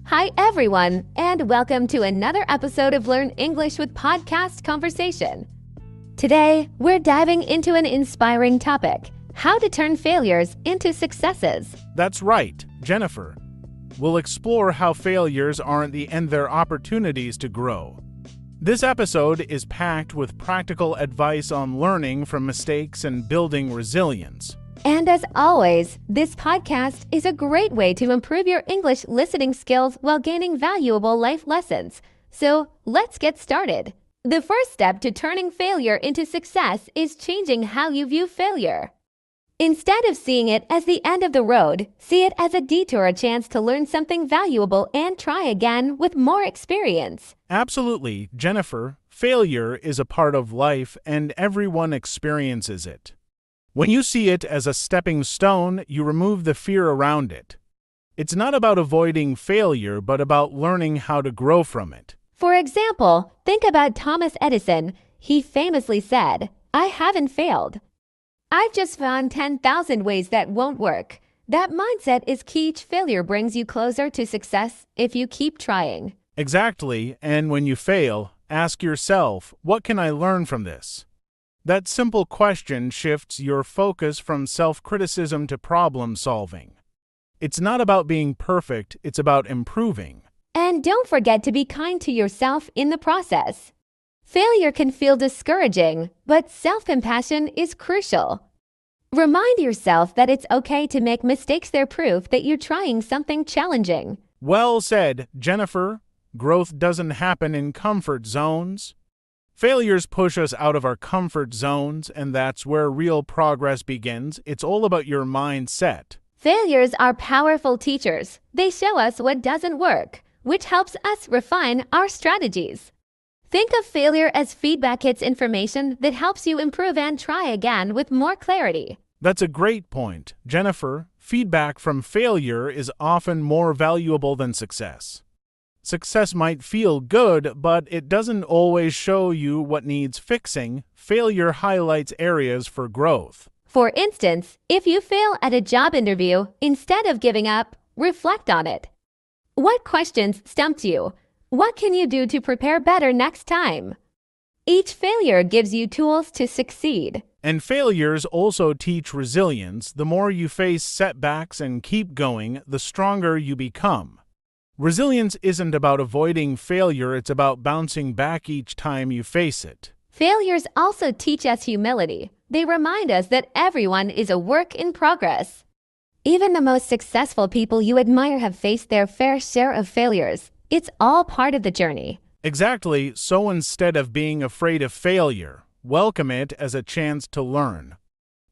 Hi, everyone, and welcome to another episode of Learn English with Podcast Conversation. Today, we're diving into an inspiring topic: how to turn failures into successes. That's right, Jennifer. We'll explore how failures aren't the end, they're opportunities to grow. This episode is packed with practical advice on learning from mistakes and building resilience. And as always, this podcast is a great way to improve your English listening skills while gaining valuable life lessons. So let's get started. The first step to turning failure into success is changing how you view failure. Instead of seeing it as the end of the road, see it as a detour, a chance to learn something valuable and try again with more experience. Absolutely, Jennifer. Failure is a part of life and everyone experiences it. When you see it as a stepping stone, you remove the fear around it. It's not about avoiding failure, but about learning how to grow from it. For example, think about Thomas Edison. He famously said, "I haven't failed. I've just found 10,000 ways that won't work." That mindset is key. Failure brings you closer to success if you keep trying. Exactly, and when you fail, ask yourself, what can I learn from this? That simple question shifts your focus from self-criticism to problem-solving. It's not about being perfect, it's about improving. And don't forget to be kind to yourself in the process. Failure can feel discouraging, but self-compassion is crucial. Remind yourself that it's okay to make mistakes. They're proof that you're trying something challenging. Well said, Jennifer. Growth doesn't happen in comfort zones. Failures push us out of our comfort zones, and that's where real progress begins. It's all about your mindset. Failures are powerful teachers. They show us what doesn't work, which helps us refine our strategies. Think of failure as feedback. It's information that helps you improve and try again with more clarity. That's a great point, Jennifer. Feedback from failure is often more valuable than success. Success might feel good, but it doesn't always show you what needs fixing. Failure highlights areas for growth. For instance, if you fail at a job interview, instead of giving up, reflect on it. What questions stumped you? What can you do to prepare better next time? Each failure gives you tools to succeed. And failures also teach resilience. The more you face setbacks and keep going, the stronger you become. Resilience isn't about avoiding failure, it's about bouncing back each time you face it. Failures also teach us humility. They remind us that everyone is a work in progress. Even the most successful people you admire have faced their fair share of failures. It's all part of the journey. Exactly, so instead of being afraid of failure, welcome it as a chance to learn.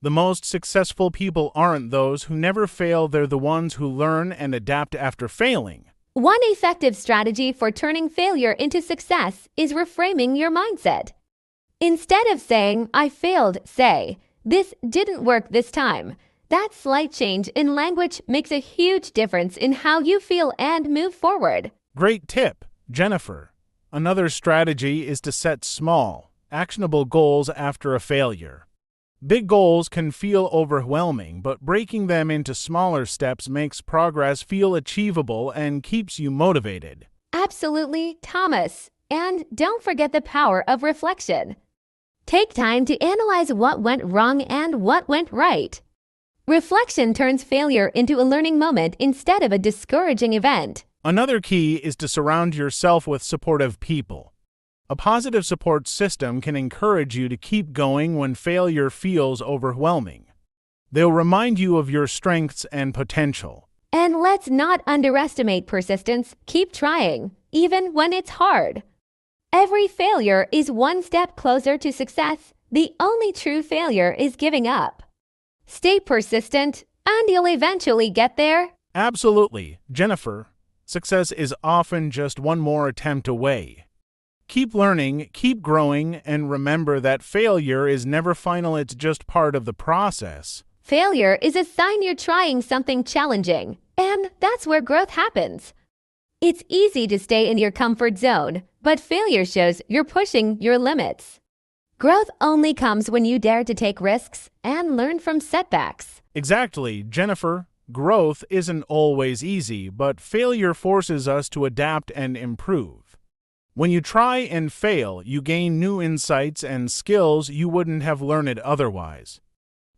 The most successful people aren't those who never fail, they're the ones who learn and adapt after failing. One effective strategy for turning failure into success is reframing your mindset. Instead of saying, "I failed," say, "This didn't work this time." That slight change in language makes a huge difference in how you feel and move forward. Great tip, Jennifer. Another strategy is to set small, actionable goals after a failure. Big goals can feel overwhelming, but breaking them into smaller steps makes progress feel achievable and keeps you motivated. Absolutely, Thomas. And don't forget the power of reflection. Take time to analyze what went wrong and what went right. Reflection turns failure into a learning moment instead of a discouraging event. Another key is to surround yourself with supportive people. A positive support system can encourage you to keep going when failure feels overwhelming. They'll remind you of your strengths and potential. And let's not underestimate persistence. Keep trying, even when it's hard. Every failure is one step closer to success. The only true failure is giving up. Stay persistent, and you'll eventually get there. Absolutely, Jennifer. Success is often just one more attempt away. Keep learning, keep growing, and remember that failure is never final, it's just part of the process. Failure is a sign you're trying something challenging, and that's where growth happens. It's easy to stay in your comfort zone, but failure shows you're pushing your limits. Growth only comes when you dare to take risks and learn from setbacks. Exactly, Jennifer. Growth isn't always easy, but failure forces us to adapt and improve. When you try and fail, you gain new insights and skills you wouldn't have learned otherwise.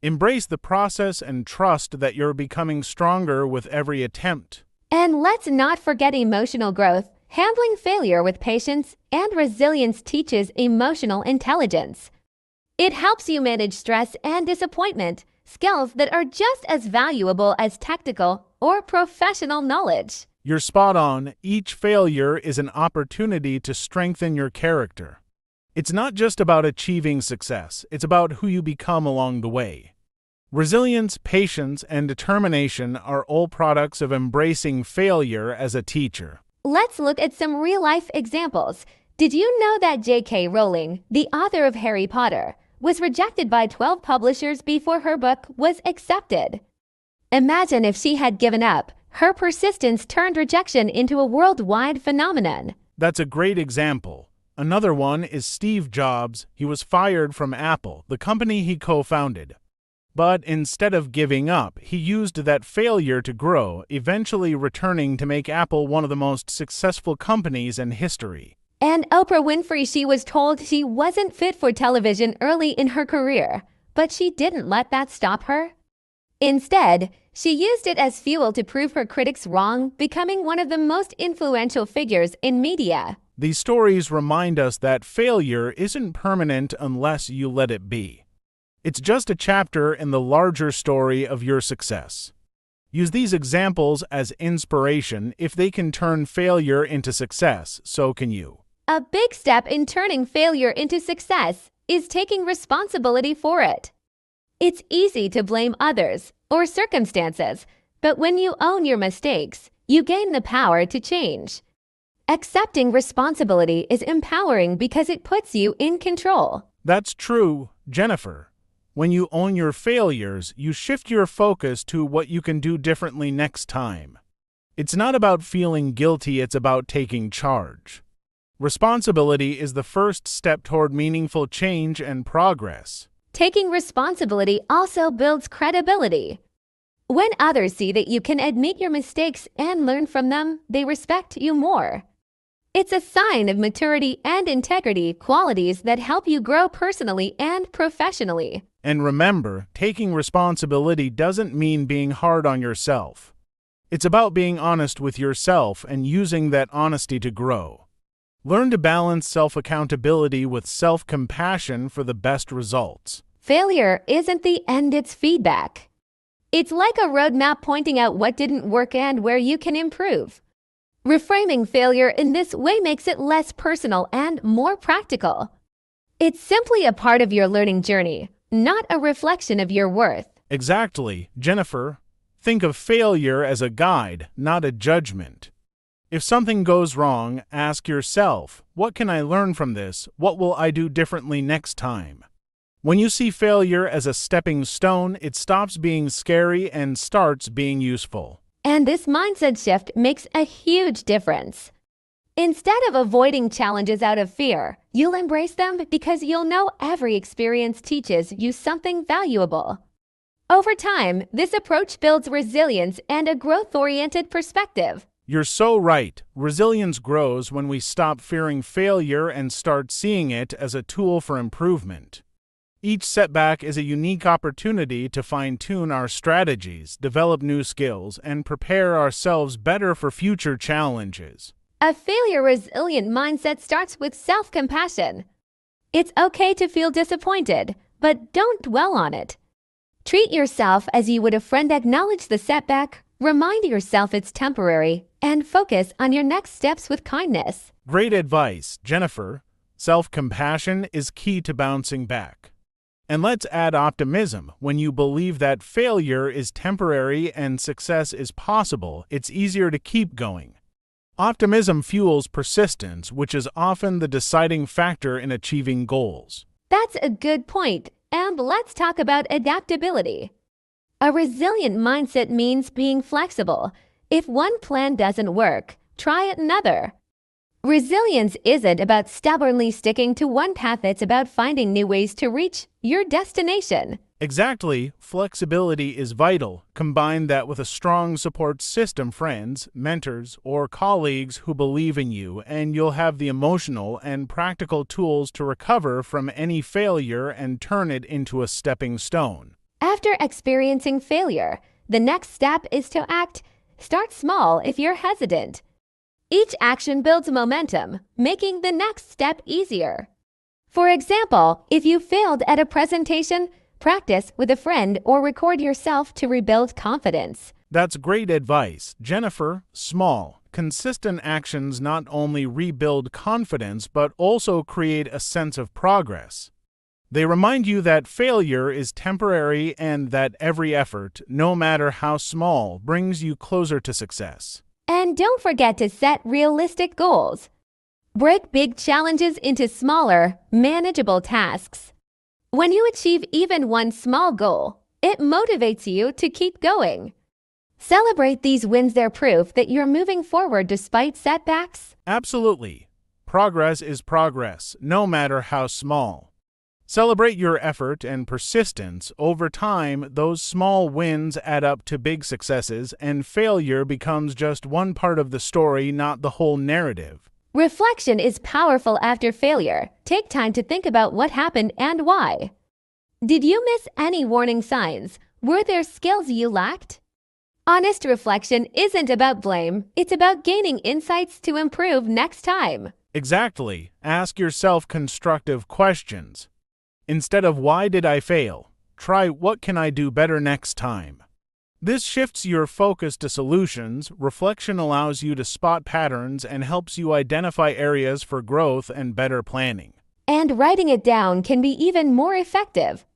Embrace the process and trust that you're becoming stronger with every attempt. And let's not forget emotional growth. Handling failure with patience and resilience teaches emotional intelligence. It helps you manage stress and disappointment, skills that are just as valuable as technical or professional knowledge. You're spot on. Each failure is an opportunity to strengthen your character. It's not just about achieving success, it's about who you become along the way. Resilience, patience, and determination are all products of embracing failure as a teacher. Let's look at some real-life examples. Did you know that J.K. Rowling, the author of Harry Potter, was rejected by 12 publishers before her book was accepted? Imagine if she had given up. Her persistence turned rejection into a worldwide phenomenon. That's a great example. Another one is Steve Jobs. He was fired from Apple, the company he co-founded. But instead of giving up, he used that failure to grow, eventually returning to make Apple one of the most successful companies in history. And Oprah Winfrey, she was told she wasn't fit for television early in her career, but she didn't let that stop her. Instead, she used it as fuel to prove her critics wrong, becoming one of the most influential figures in media. These stories remind us that failure isn't permanent unless you let it be. It's just a chapter in the larger story of your success. Use these examples as inspiration. If they can turn failure into success, so can you. A big step in turning failure into success is taking responsibility for it. It's easy to blame others or circumstances, but when you own your mistakes, you gain the power to change. Accepting responsibility is empowering because it puts you in control. That's true, Jennifer. When you own your failures, you shift your focus to what you can do differently next time. It's not about feeling guilty, it's about taking charge. Responsibility is the first step toward meaningful change and progress. Taking responsibility also builds credibility. When others see that you can admit your mistakes and learn from them, they respect you more. It's a sign of maturity and integrity, qualities that help you grow personally and professionally. And remember, taking responsibility doesn't mean being hard on yourself. It's about being honest with yourself and using that honesty to grow. Learn to balance self-accountability with self-compassion for the best results. Failure isn't the end, it's feedback. It's like a roadmap pointing out what didn't work and where you can improve. Reframing failure in this way makes it less personal and more practical. It's simply a part of your learning journey, not a reflection of your worth. Exactly, Jennifer. Think of failure as a guide, not a judgment. If something goes wrong, ask yourself, what can I learn from this? What will I do differently next time? When you see failure as a stepping stone, it stops being scary and starts being useful. And this mindset shift makes a huge difference. Instead of avoiding challenges out of fear, you'll embrace them because you'll know every experience teaches you something valuable. Over time, this approach builds resilience and a growth-oriented perspective. You're so right. Resilience grows when we stop fearing failure and start seeing it as a tool for improvement. Each setback is a unique opportunity to fine-tune our strategies, develop new skills, and prepare ourselves better for future challenges. A failure-resilient mindset starts with self-compassion. It's okay to feel disappointed, but don't dwell on it. Treat yourself as you would a friend. Acknowledge the setback, remind yourself it's temporary, and focus on your next steps with kindness. Great advice, Jennifer. Self-compassion is key to bouncing back. And let's add optimism. When you believe that failure is temporary and success is possible, it's easier to keep going. Optimism fuels persistence, which is often the deciding factor in achieving goals. That's a good point. And let's talk about adaptability. A resilient mindset means being flexible. If one plan doesn't work, try another. Resilience isn't about stubbornly sticking to one path, it's about finding new ways to reach your destination. Exactly, flexibility is vital. Combine that with a strong support system, friends, mentors, or colleagues who believe in you, and you'll have the emotional and practical tools to recover from any failure and turn it into a stepping stone. After experiencing failure, the next step is to act. Start small if you're hesitant. Each action builds momentum, making the next step easier. For example, if you failed at a presentation, practice with a friend or record yourself to rebuild confidence. That's great advice, Jennifer. Small, consistent actions not only rebuild confidence but also create a sense of progress. They remind you that failure is temporary and that every effort, no matter how small, brings you closer to success. And don't forget to set realistic goals. Break big challenges into smaller, manageable tasks. When you achieve even one small goal, it motivates you to keep going. Celebrate these wins, they're proof that you're moving forward despite setbacks. Absolutely. Progress is progress, no matter how small. Celebrate your effort and persistence. Over time, those small wins add up to big successes, and failure becomes just one part of the story, not the whole narrative. Reflection is powerful after failure. Take time to think about what happened and why. Did you miss any warning signs? Were there skills you lacked? Honest reflection isn't about blame, it's about gaining insights to improve next time. Exactly. Ask yourself constructive questions. Instead of "why did I fail?" try "what can I do better next time?" This shifts your focus to solutions. Reflection allows you to spot patterns and helps you identify areas for growth and better planning. And writing it down can be even more effective.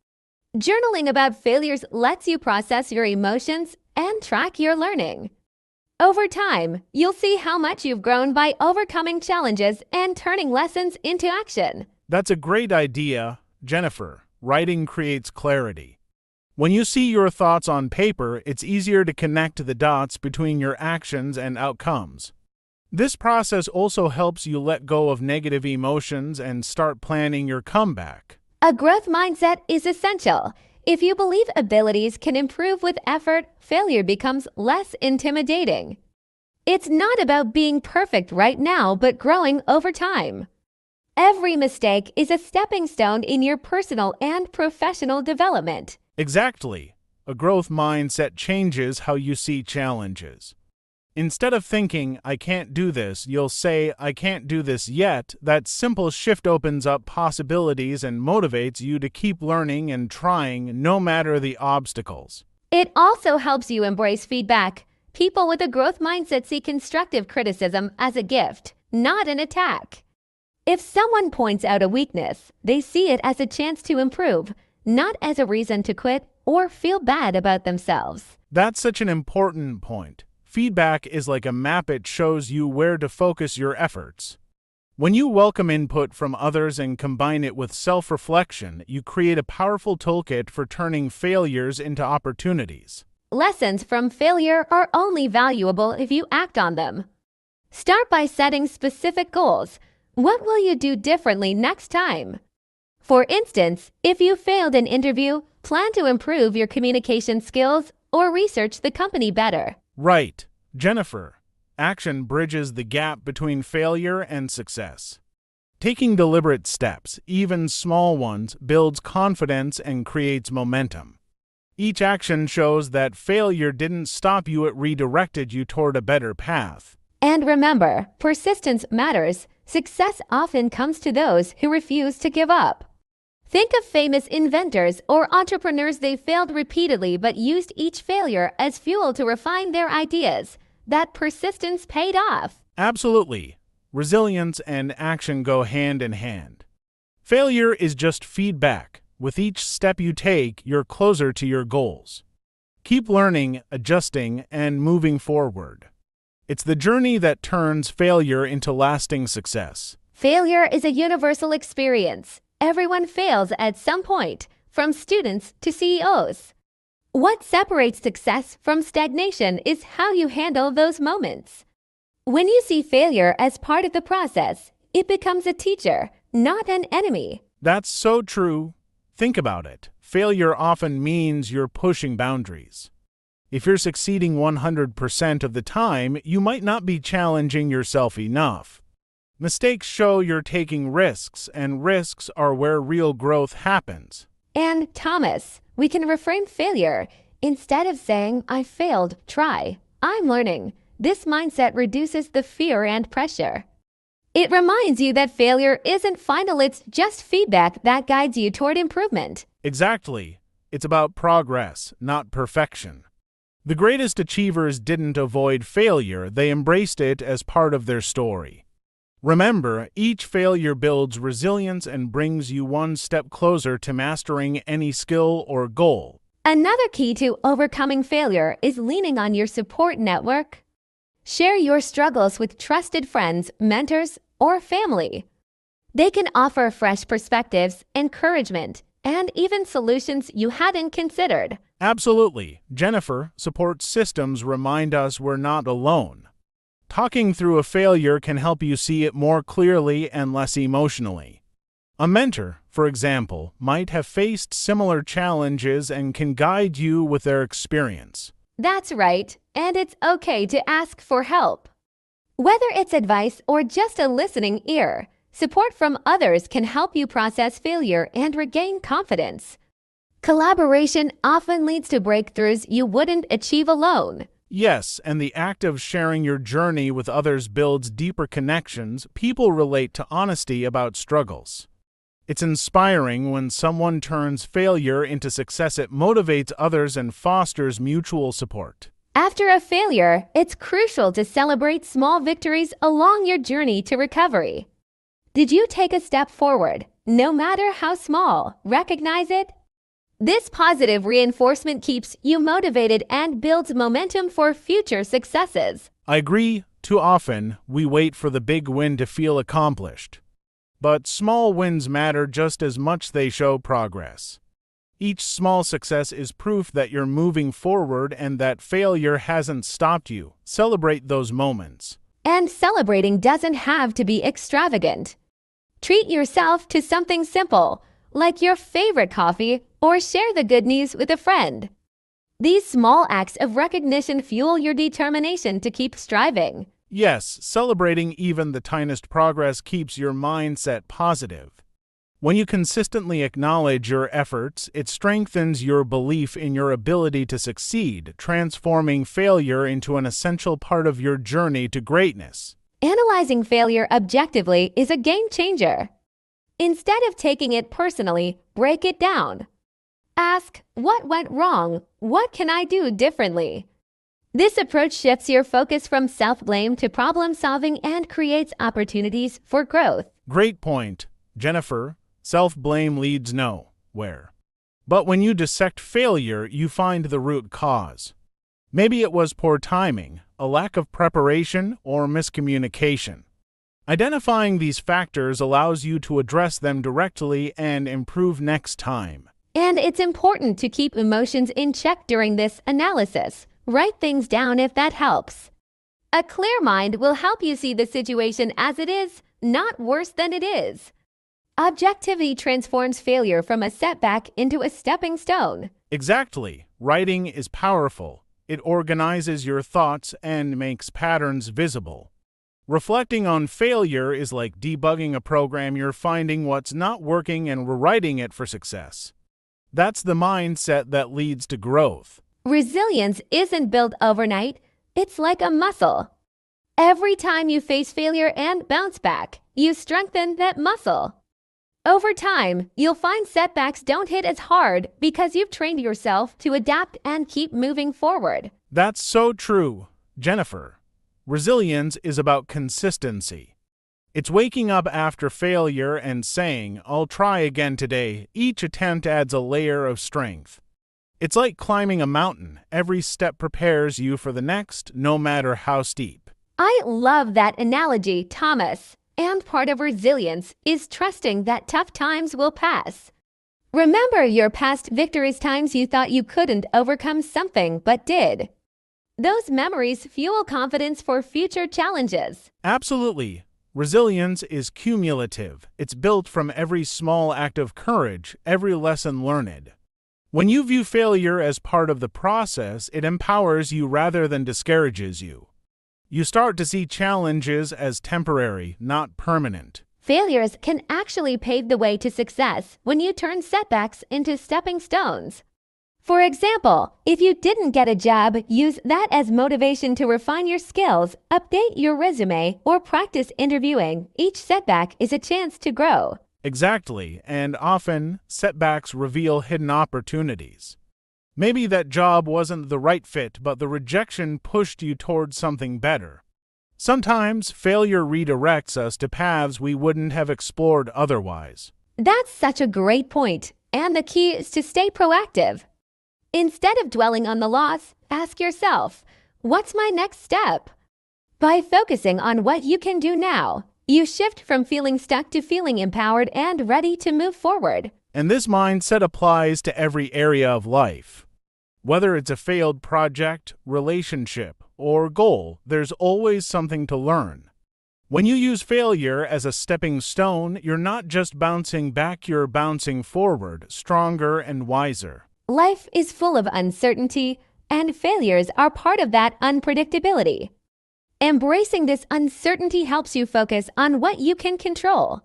Journaling about failures lets you process your emotions and track your learning. Over time, you'll see how much you've grown by overcoming challenges and turning lessons into action. That's a great idea, Jennifer. Writing creates clarity. When you see your thoughts on paper, it's easier to connect the dots between your actions and outcomes. This process also helps you let go of negative emotions and start planning your comeback. A growth mindset is essential. If you believe abilities can improve with effort, failure becomes less intimidating. It's not about being perfect right now, but growing over time. Every mistake is a stepping stone in your personal and professional development. Exactly. A growth mindset changes how you see challenges. Instead of thinking, "I can't do this," you'll say, "I can't do this yet." That simple shift opens up possibilities and motivates you to keep learning and trying no matter the obstacles. It also helps you embrace feedback. People with a growth mindset see constructive criticism as a gift, not an attack. If someone points out a weakness, they see it as a chance to improve, not as a reason to quit or feel bad about themselves. That's such an important point. Feedback is like a map. It shows you where to focus your efforts. When you welcome input from others and combine it with self-reflection, you create a powerful toolkit for turning failures into opportunities. Lessons from failure are only valuable if you act on them. Start by setting specific goals. What will you do differently next time? For instance, if you failed an interview, plan to improve your communication skills or research the company better. Right, Jennifer. Action bridges the gap between failure and success. Taking deliberate steps, even small ones, builds confidence and creates momentum. Each action shows that failure didn't stop you, it redirected you toward a better path. And remember, persistence matters. Success often comes to those who refuse to give up. Think of famous inventors or entrepreneurs. They failed repeatedly but used each failure as fuel to refine their ideas. That persistence paid off. Absolutely. Resilience and action go hand in hand. Failure is just feedback. With each step you take, you're closer to your goals. Keep learning, adjusting, and moving forward. It's the journey that turns failure into lasting success. Failure is a universal experience. Everyone fails at some point, from students to CEOs. What separates success from stagnation is how you handle those moments. When you see failure as part of the process, it becomes a teacher, not an enemy. That's so true. Think about it. Failure often means you're pushing boundaries. If you're succeeding 100% of the time, you might not be challenging yourself enough. Mistakes show you're taking risks, and risks are where real growth happens. And Thomas, we can reframe failure. Instead of saying, I failed, try, I'm learning. This mindset reduces the fear and pressure. It reminds you that failure isn't final, it's just feedback that guides you toward improvement. Exactly. It's about progress, not perfection. The greatest achievers didn't avoid failure, they embraced it as part of their story. Remember, each failure builds resilience and brings you one step closer to mastering any skill or goal. Another key to overcoming failure is leaning on your support network. Share your struggles with trusted friends, mentors, or family. They can offer fresh perspectives, encouragement, and even solutions you hadn't considered. Absolutely. Jennifer, support systems remind us we're not alone. Talking through a failure can help you see it more clearly and less emotionally. A mentor, for example, might have faced similar challenges and can guide you with their experience. That's right, and it's okay to ask for help. Whether it's advice or just a listening ear, support from others can help you process failure and regain confidence. Collaboration often leads to breakthroughs you wouldn't achieve alone. Yes, and the act of sharing your journey with others builds deeper connections. People relate to honesty about struggles. It's inspiring when someone turns failure into success. It motivates others and fosters mutual support. After a failure, it's crucial to celebrate small victories along your journey to recovery. Did you take a step forward? No matter how small, recognize it. This positive reinforcement keeps you motivated and builds momentum for future successes. I agree. Too often, we wait for the big win to feel accomplished. But small wins matter just as much. They show progress. Each small success is proof that you're moving forward and that failure hasn't stopped you. Celebrate those moments. And celebrating doesn't have to be extravagant. Treat yourself to something simple, like your favorite coffee, or share the good news with a friend. These small acts of recognition fuel your determination to keep striving. Yes, celebrating even the tiniest progress keeps your mindset positive. When you consistently acknowledge your efforts, it strengthens your belief in your ability to succeed, transforming failure into an essential part of your journey to greatness. Analyzing failure objectively is a game changer. Instead of taking it personally, break it down. Ask, what went wrong? What can I do differently? This approach shifts your focus from self-blame to problem-solving and creates opportunities for growth. Great point, Jennifer. Self-blame leads nowhere. But when you dissect failure, you find the root cause. Maybe it was poor timing, a lack of preparation, or miscommunication. Identifying these factors allows you to address them directly and improve next time. And it's important to keep emotions in check during this analysis. Write things down if that helps. A clear mind will help you see the situation as it is, not worse than it is. Objectivity transforms failure from a setback into a stepping stone. Exactly. Writing is powerful. It organizes your thoughts and makes patterns visible. Reflecting on failure is like debugging a program. You're finding what's not working and rewriting it for success. That's the mindset that leads to growth. Resilience isn't built overnight. It's like a muscle. Every time you face failure and bounce back, you strengthen that muscle. Over time, you'll find setbacks don't hit as hard because you've trained yourself to adapt and keep moving forward. That's so true, Jennifer. Resilience is about consistency. It's waking up after failure and saying, I'll try again today. Each attempt adds a layer of strength. It's like climbing a mountain. Every step prepares you for the next, no matter how steep. I love that analogy, Thomas. And part of resilience is trusting that tough times will pass. Remember your past victories, times you thought you couldn't overcome something but did. Those memories fuel confidence for future challenges. Absolutely. Resilience is cumulative. It's built from every small act of courage, every lesson learned. When you view failure as part of the process, it empowers you rather than discourages you. You start to see challenges as temporary, not permanent. Failures can actually pave the way to success when you turn setbacks into stepping stones. For example, if you didn't get a job, use that as motivation to refine your skills, update your resume, or practice interviewing. Each setback is a chance to grow. Exactly, and often setbacks reveal hidden opportunities. Maybe that job wasn't the right fit, but the rejection pushed you towards something better. Sometimes failure redirects us to paths we wouldn't have explored otherwise. That's such a great point, and the key is to stay proactive. Instead of dwelling on the loss, ask yourself, what's my next step? By focusing on what you can do now, you shift from feeling stuck to feeling empowered and ready to move forward. And this mindset applies to every area of life. Whether it's a failed project, relationship, or goal, there's always something to learn. When you use failure as a stepping stone, you're not just bouncing back, you're bouncing forward, stronger and wiser. Life is full of uncertainty, and failures are part of that unpredictability. Embracing this uncertainty helps you focus on what you can control.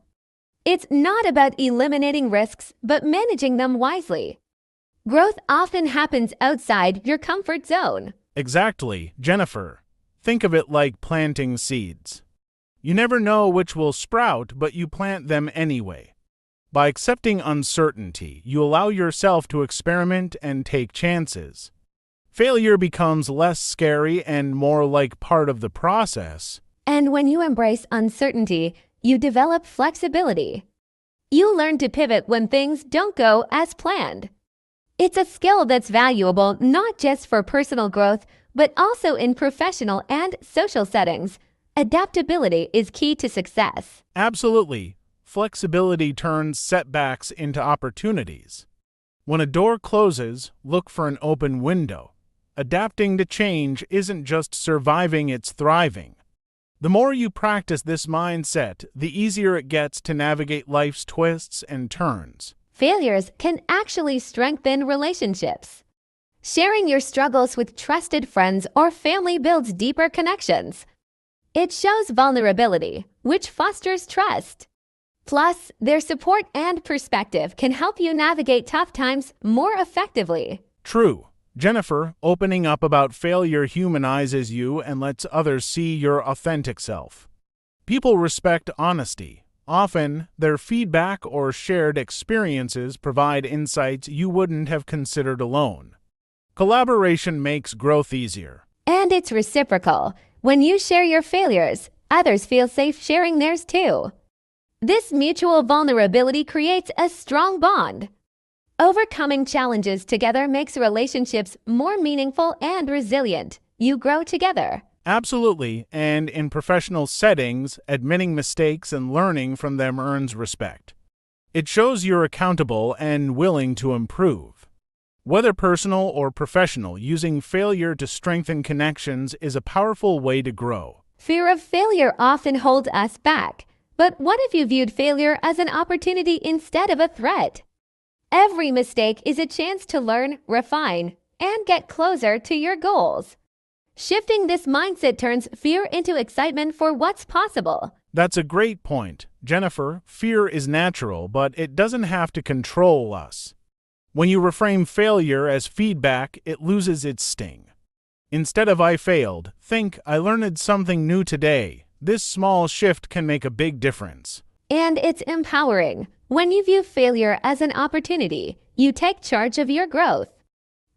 It's not about eliminating risks, but managing them wisely. Growth often happens outside your comfort zone. Exactly, Jennifer. Think of it like planting seeds. You never know which will sprout, but you plant them anyway. By accepting uncertainty, you allow yourself to experiment and take chances. Failure becomes less scary and more like part of the process. And when you embrace uncertainty, you develop flexibility. You learn to pivot when things don't go as planned. It's a skill that's valuable not just for personal growth, but also in professional and social settings. Adaptability is key to success. Absolutely. Flexibility turns setbacks into opportunities. When a door closes, look for an open window. Adapting to change isn't just surviving, it's thriving. The more you practice this mindset, the easier it gets to navigate life's twists and turns. Failures can actually strengthen relationships. Sharing your struggles with trusted friends or family builds deeper connections. It shows vulnerability, which fosters trust. Plus, their support and perspective can help you navigate tough times more effectively. True. Jennifer, opening up about failure humanizes you and lets others see your authentic self. People respect honesty. Often, their feedback or shared experiences provide insights you wouldn't have considered alone. Collaboration makes growth easier. And it's reciprocal. When you share your failures, others feel safe sharing theirs too. This mutual vulnerability creates a strong bond. Overcoming challenges together makes relationships more meaningful and resilient. You grow together. Absolutely, and in professional settings, admitting mistakes and learning from them earns respect. It shows you're accountable and willing to improve. Whether personal or professional, using failure to strengthen connections is a powerful way to grow. Fear of failure often holds us back. But what if you viewed failure as an opportunity instead of a threat? Every mistake is a chance to learn, refine, and get closer to your goals. Shifting this mindset turns fear into excitement for what's possible. That's a great point. Jennifer, fear is natural, but it doesn't have to control us. When you reframe failure as feedback, it loses its sting. Instead of "I failed," think "I learned something new today." This small shift can make a big difference. And it's empowering. When you view failure as an opportunity, you take charge of your growth.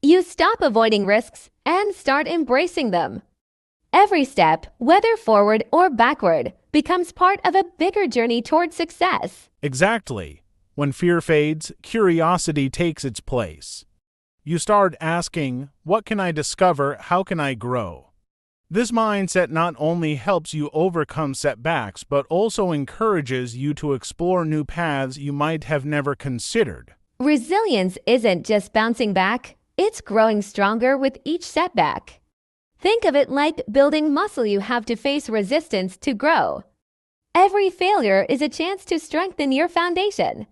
You stop avoiding risks and start embracing them. Every step, whether forward or backward, becomes part of a bigger journey toward success. Exactly. When fear fades, curiosity takes its place. You start asking, what can I discover? How can I grow? This mindset not only helps you overcome setbacks, but also encourages you to explore new paths you might have never considered. Resilience isn't just bouncing back, it's growing stronger with each setback. Think of it like building muscle. You have to face resistance to grow. Every failure is a chance to strengthen your foundation.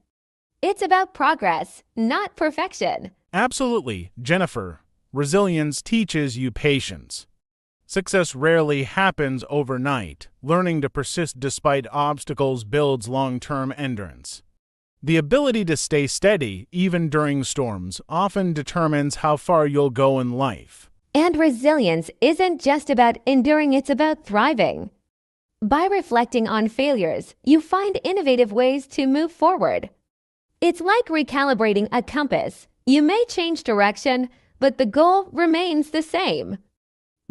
It's about progress, not perfection. Absolutely, Jennifer. Resilience teaches you patience. Success rarely happens overnight. Learning to persist despite obstacles builds long-term endurance. The ability to stay steady, even during storms, often determines how far you'll go in life. And resilience isn't just about enduring, it's about thriving. By reflecting on failures, you find innovative ways to move forward. It's like recalibrating a compass. You may change direction, but the goal remains the same.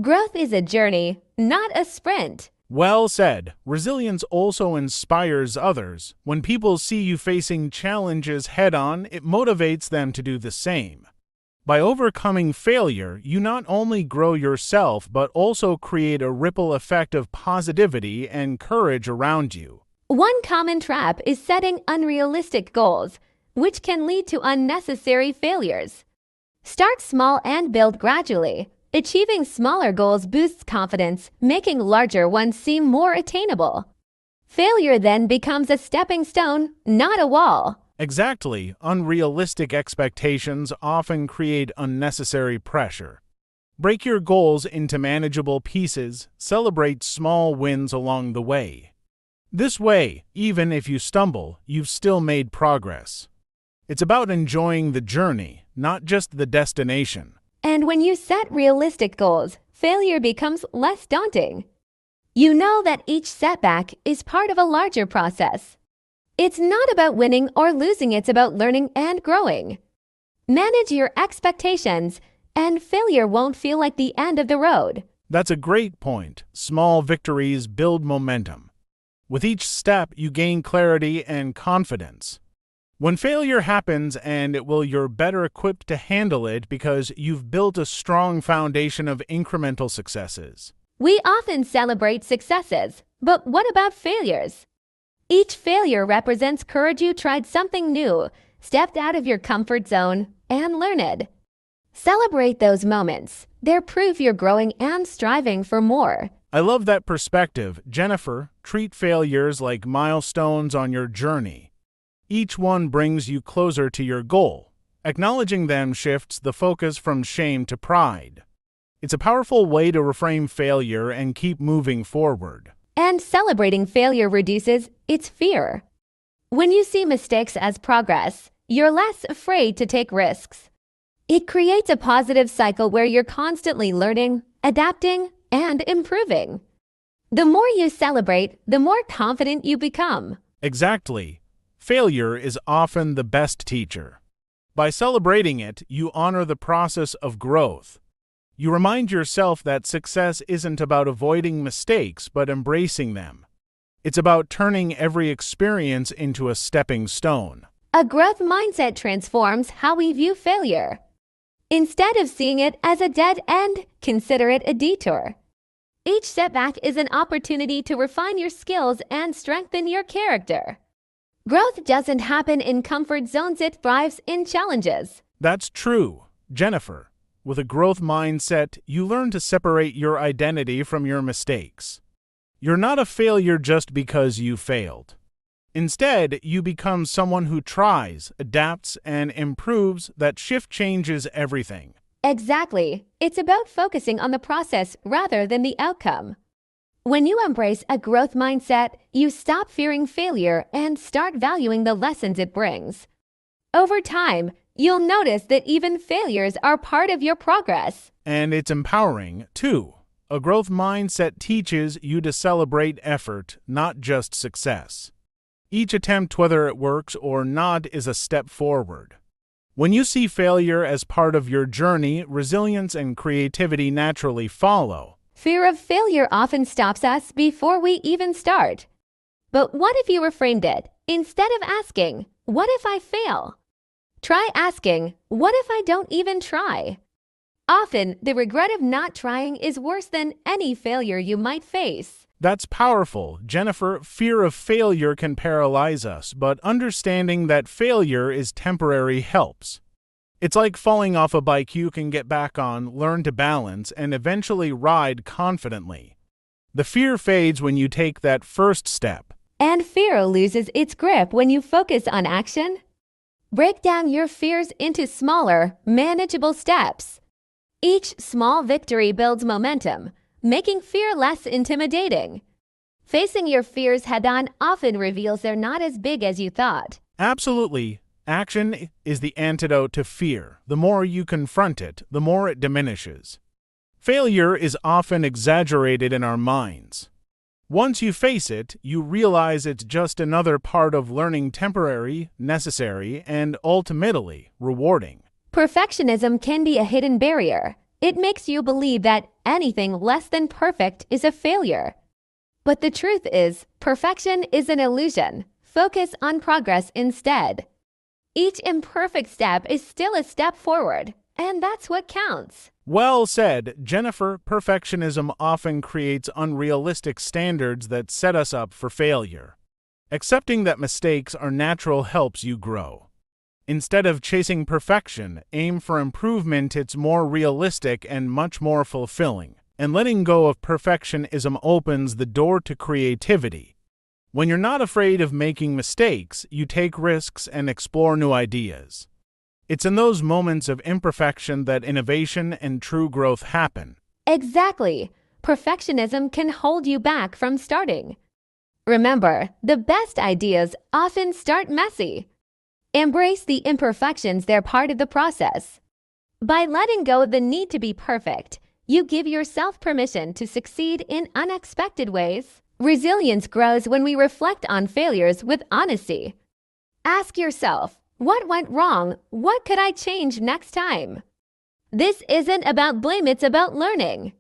Growth is a journey, not a sprint. Well said. Resilience also inspires others. When people see you facing challenges head-on, it motivates them to do the same. By overcoming failure, you not only grow yourself, but also create a ripple effect of positivity and courage around you. One common trap is setting unrealistic goals, which can lead to unnecessary failures. Start small and build gradually. Achieving smaller goals boosts confidence, making larger ones seem more attainable. Failure then becomes a stepping stone, not a wall. Exactly. Unrealistic expectations often create unnecessary pressure. Break your goals into manageable pieces. Celebrate small wins along the way. This way, even if you stumble, you've still made progress. It's about enjoying the journey, not just the destination. And when you set realistic goals, failure becomes less daunting. You know that each setback is part of a larger process. It's not about winning or losing, it's about learning and growing. Manage your expectations, and failure won't feel like the end of the road. That's a great point. Small victories build momentum. With each step, you gain clarity and confidence. When failure happens, you're better equipped to handle it because you've built a strong foundation of incremental successes. We often celebrate successes, but what about failures? Each failure represents courage. You tried something new, stepped out of your comfort zone, and learned. Celebrate those moments. They're proof you're growing and striving for more. I love that perspective, Jennifer. Treat failures like milestones on your journey. Each one brings you closer to your goal. Acknowledging them shifts the focus from shame to pride. It's a powerful way to reframe failure and keep moving forward. And celebrating failure reduces its fear. When you see mistakes as progress, you're less afraid to take risks. It creates a positive cycle where you're constantly learning, adapting, and improving. The more you celebrate, the more confident you become. Exactly. Failure is often the best teacher. By celebrating it, you honor the process of growth. You remind yourself that success isn't about avoiding mistakes, but embracing them. It's about turning every experience into a stepping stone. A growth mindset transforms how we view failure. Instead of seeing it as a dead end, consider it a detour. Each setback is an opportunity to refine your skills and strengthen your character. Growth doesn't happen in comfort zones, it thrives in challenges. That's true, Jennifer. With a growth mindset, you learn to separate your identity from your mistakes. You're not a failure just because you failed. Instead, you become someone who tries, adapts, and improves. That shift changes everything. Exactly. It's about focusing on the process rather than the outcome. When you embrace a growth mindset, you stop fearing failure and start valuing the lessons it brings. Over time, you'll notice that even failures are part of your progress. And it's empowering, too. A growth mindset teaches you to celebrate effort, not just success. Each attempt, whether it works or not, is a step forward. When you see failure as part of your journey, resilience and creativity naturally follow. Fear of failure often stops us before we even start. But what if you reframed it? Instead of asking, "What if I fail?" try asking, "What if I don't even try?" Often, the regret of not trying is worse than any failure you might face. That's powerful, Jennifer. Fear of failure can paralyze us, but understanding that failure is temporary helps. It's like falling off a bike you can get back on, learn to balance, and eventually ride confidently. The fear fades when you take that first step. And fear loses its grip when you focus on action. Break down your fears into smaller, manageable steps. Each small victory builds momentum, making fear less intimidating. Facing your fears head-on often reveals they're not as big as you thought. Absolutely. Action is the antidote to fear. The more you confront it, the more it diminishes. Failure is often exaggerated in our minds. Once you face it, you realize it's just another part of learning, temporary, necessary, and ultimately rewarding. Perfectionism can be a hidden barrier. It makes you believe that anything less than perfect is a failure. But the truth is, perfection is an illusion. Focus on progress instead. Each imperfect step is still a step forward, and that's what counts. Well said, Jennifer. Perfectionism often creates unrealistic standards that set us up for failure. Accepting that mistakes are natural helps you grow. Instead of chasing perfection, aim for improvement. It's more realistic and much more fulfilling. And letting go of perfectionism opens the door to creativity. When you're not afraid of making mistakes, you take risks and explore new ideas. It's in those moments of imperfection that innovation and true growth happen. Exactly. Perfectionism can hold you back from starting. Remember, the best ideas often start messy. Embrace the imperfections, they're part of the process. By letting go of the need to be perfect, you give yourself permission to succeed in unexpected ways. Resilience grows when we reflect on failures with honesty. Ask yourself, what went wrong? What could I change next time? This isn't about blame, it's about learning.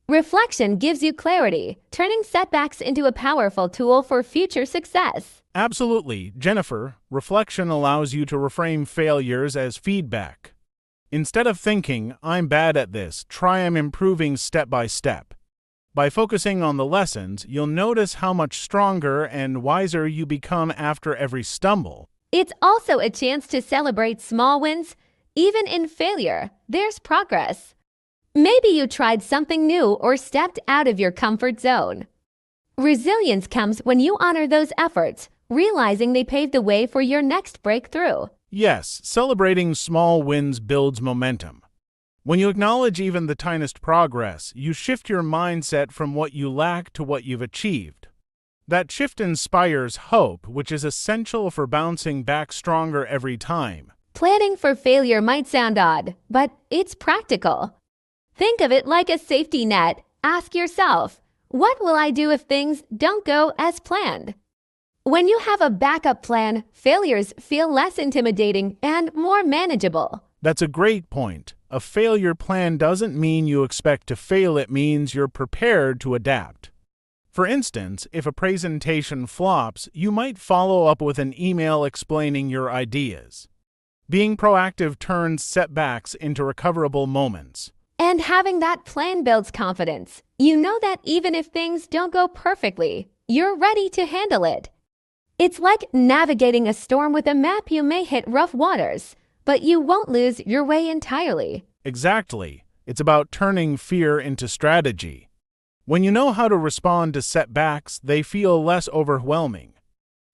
Reflection gives you clarity, turning setbacks into a powerful tool for future success. Absolutely, Jennifer. Reflection allows you to reframe failures as feedback. Instead of thinking, I'm bad at this, try I'm improving step by step. By focusing on the lessons, you'll notice how much stronger and wiser you become after every stumble. It's also a chance to celebrate small wins. Even in failure, there's progress. Maybe you tried something new or stepped out of your comfort zone. Resilience comes when you honor those efforts, realizing they paved the way for your next breakthrough. Yes, celebrating small wins builds momentum. When you acknowledge even the tiniest progress, you shift your mindset from what you lack to what you've achieved. That shift inspires hope, which is essential for bouncing back stronger every time. Planning for failure might sound odd, but it's practical. Think of it like a safety net. Ask yourself, what will I do if things don't go as planned? When you have a backup plan, failures feel less intimidating and more manageable. That's a great point. A failure plan doesn't mean you expect to fail, it means you're prepared to adapt. For instance, if a presentation flops, you might follow up with an email explaining your ideas. Being proactive turns setbacks into recoverable moments. And having that plan builds confidence. You know that even if things don't go perfectly, you're ready to handle it. It's like navigating a storm with a map. You may hit rough waters, but you won't lose your way entirely. Exactly. It's about turning fear into strategy. When you know how to respond to setbacks, they feel less overwhelming.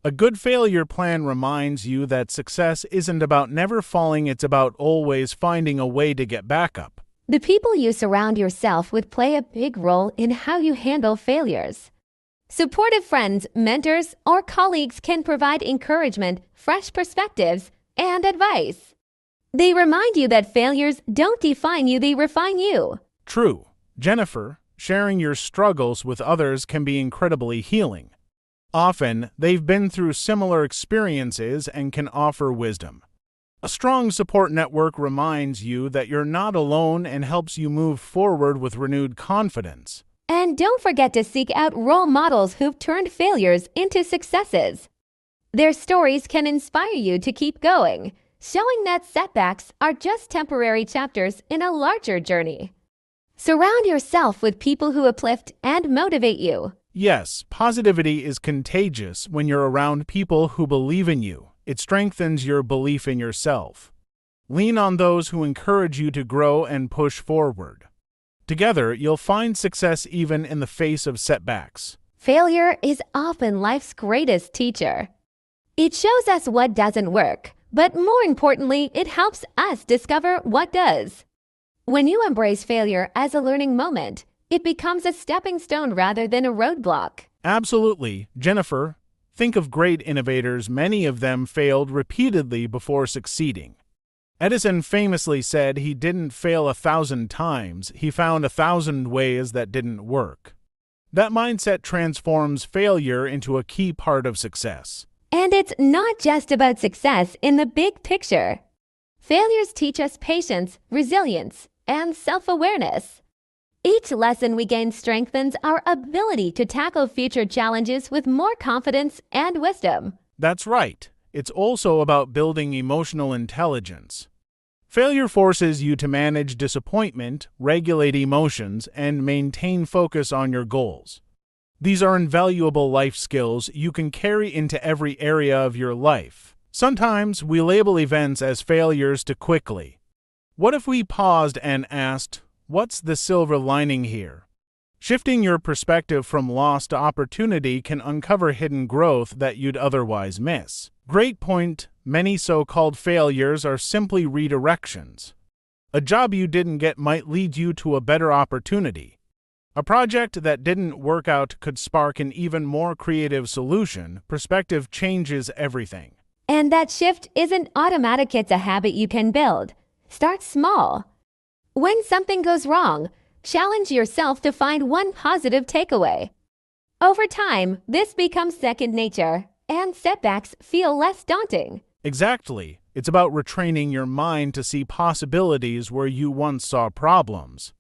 A good failure plan reminds you that success isn't about never falling, it's about always finding a way to get back up. The people you surround yourself with play a big role in how you handle failures. Supportive friends, mentors, or colleagues can provide encouragement, fresh perspectives, and advice. They remind you that failures don't define you, they refine you. True. Jennifer, sharing your struggles with others can be incredibly healing. Often, they've been through similar experiences and can offer wisdom. A strong support network reminds you that you're not alone and helps you move forward with renewed confidence. And don't forget to seek out role models who've turned failures into successes. Their stories can inspire you to keep going, showing that setbacks are just temporary chapters in a larger journey. Surround yourself with people who uplift and motivate you. Yes, positivity is contagious when you're around people who believe in you. It strengthens your belief in yourself. Lean on those who encourage you to grow and push forward. Together, you'll find success even in the face of setbacks. Failure is often life's greatest teacher. It shows us what doesn't work, but more importantly, it helps us discover what does. When you embrace failure as a learning moment, it becomes a stepping stone rather than a roadblock. Absolutely, Jennifer. Think of great innovators. Many of them failed repeatedly before succeeding. Edison famously said he didn't fail 1,000 times, he found 1,000 ways that didn't work. That mindset transforms failure into a key part of success. And it's not just about success in the big picture. Failures teach us patience, resilience, and self-awareness. Each lesson we gain strengthens our ability to tackle future challenges with more confidence and wisdom. That's right. It's also about building emotional intelligence. Failure forces you to manage disappointment, regulate emotions, and maintain focus on your goals. These are invaluable life skills you can carry into every area of your life. Sometimes we label events as failures too quickly. What if we paused and asked, what's the silver lining here? Shifting your perspective from loss to opportunity can uncover hidden growth that you'd otherwise miss. Great point. Many so-called failures are simply redirections. A job you didn't get might lead you to a better opportunity. A project that didn't work out could spark an even more creative solution. Perspective changes everything. And that shift isn't automatic, it's a habit you can build. Start small. When something goes wrong, challenge yourself to find one positive takeaway. Over time, this becomes second nature, and setbacks feel less daunting. Exactly. It's about retraining your mind to see possibilities where you once saw problems.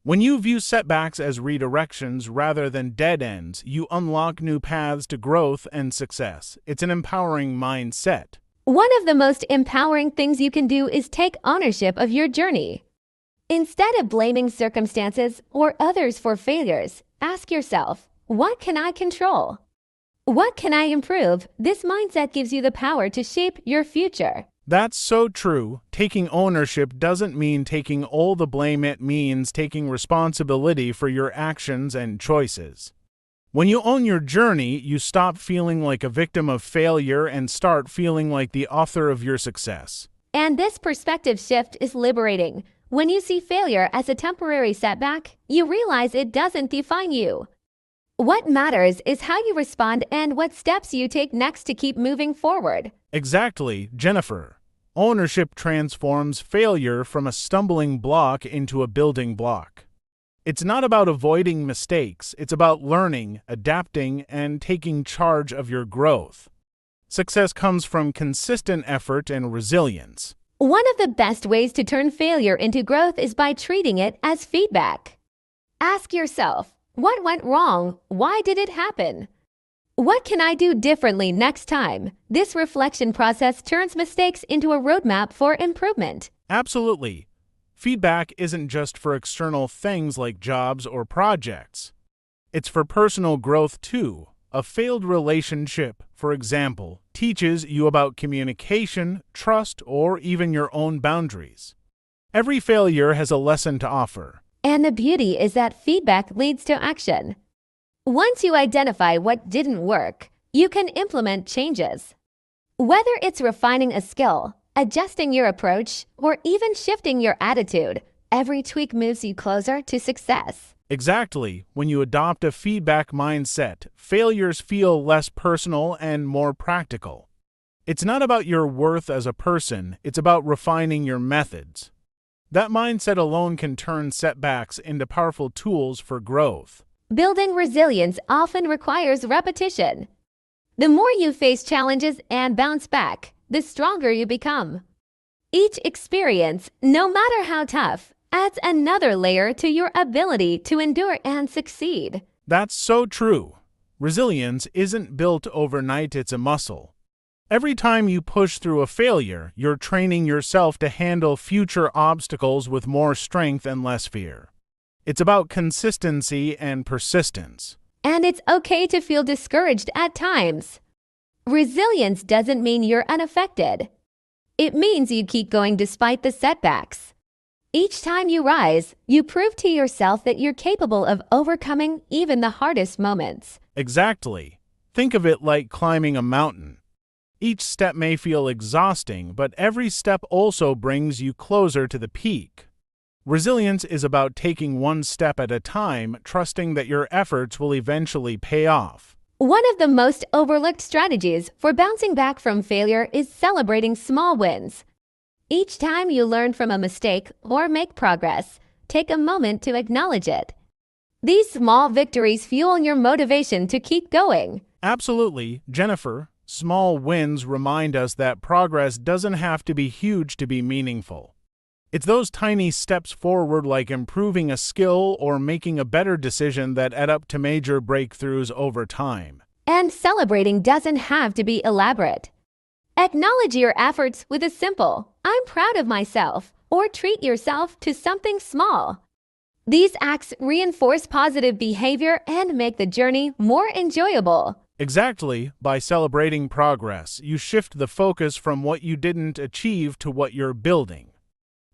When you view setbacks as redirections rather than dead ends, you unlock new paths to growth and success. It's an empowering mindset. One of the most empowering things you can do is take ownership of your journey. Instead of blaming circumstances or others for failures, ask yourself, what can I control? What can I improve? This mindset gives you the power to shape your future. That's so true. Taking ownership doesn't mean taking all the blame. It means taking responsibility for your actions and choices. When you own your journey, you stop feeling like a victim of failure and start feeling like the author of your success. And this perspective shift is liberating. When you see failure as a temporary setback, you realize it doesn't define you. What matters is how you respond and what steps you take next to keep moving forward. Exactly, Jennifer. Ownership transforms failure from a stumbling block into a building block. It's not about avoiding mistakes, it's about learning, adapting, and taking charge of your growth. Success comes from consistent effort and resilience. One of the best ways to turn failure into growth is by treating it as feedback. Ask yourself, what went wrong? Why did it happen? What can I do differently next time? This reflection process turns mistakes into a roadmap for improvement. Absolutely. Feedback isn't just for external things like jobs or projects. It's for personal growth too. A failed relationship, for example, teaches you about communication, trust, or even your own boundaries. Every failure has a lesson to offer. And the beauty is that feedback leads to action. Once you identify what didn't work, you can implement changes. Whether it's refining a skill, adjusting your approach, or even shifting your attitude, every tweak moves you closer to success. Exactly. When you adopt a feedback mindset, failures feel less personal and more practical. It's not about your worth as a person, it's about refining your methods. That mindset alone can turn setbacks into powerful tools for growth. Building resilience often requires repetition. The more you face challenges and bounce back, the stronger you become. Each experience, no matter how tough, adds another layer to your ability to endure and succeed. That's so true. Resilience isn't built overnight, it's a muscle. Every time you push through a failure, you're training yourself to handle future obstacles with more strength and less fear. It's about consistency and persistence. And it's okay to feel discouraged at times. Resilience doesn't mean you're unaffected. It means you keep going despite the setbacks. Each time you rise, you prove to yourself that you're capable of overcoming even the hardest moments. Exactly. Think of it like climbing a mountain. Each step may feel exhausting, but every step also brings you closer to the peak. Resilience is about taking one step at a time, trusting that your efforts will eventually pay off. One of the most overlooked strategies for bouncing back from failure is celebrating small wins. Each time you learn from a mistake or make progress, take a moment to acknowledge it. These small victories fuel your motivation to keep going. Absolutely, Jennifer. Small wins remind us that progress doesn't have to be huge to be meaningful. It's those tiny steps forward, like improving a skill or making a better decision, that add up to major breakthroughs over time. And celebrating doesn't have to be elaborate. Acknowledge your efforts with a simple, "I'm proud of myself," or treat yourself to something small. These acts reinforce positive behavior and make the journey more enjoyable. Exactly. By celebrating progress, you shift the focus from what you didn't achieve to what you're building.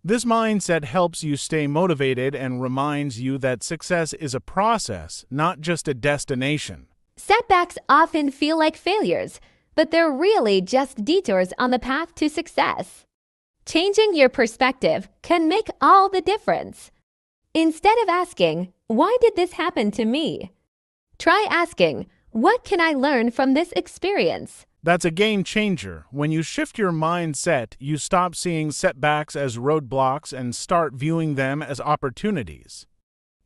This mindset helps you stay motivated and reminds you that success is a process, not just a destination. Setbacks often feel like failures, but they're really just detours on the path to success. Changing your perspective can make all the difference. Instead of asking, "Why did this happen to me?" try asking, "What can I learn from this experience?" That's a game changer. When you shift your mindset, you stop seeing setbacks as roadblocks and start viewing them as opportunities.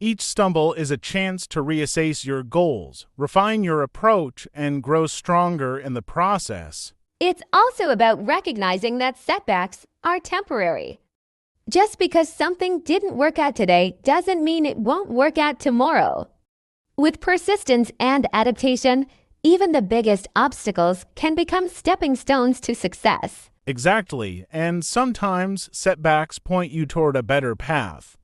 Each stumble is a chance to reassess your goals, refine your approach, and grow stronger in the process. It's also about recognizing that setbacks are temporary. Just because something didn't work out today doesn't mean it won't work out tomorrow. With persistence and adaptation, even the biggest obstacles can become stepping stones to success. Exactly, and sometimes setbacks point you toward a better path.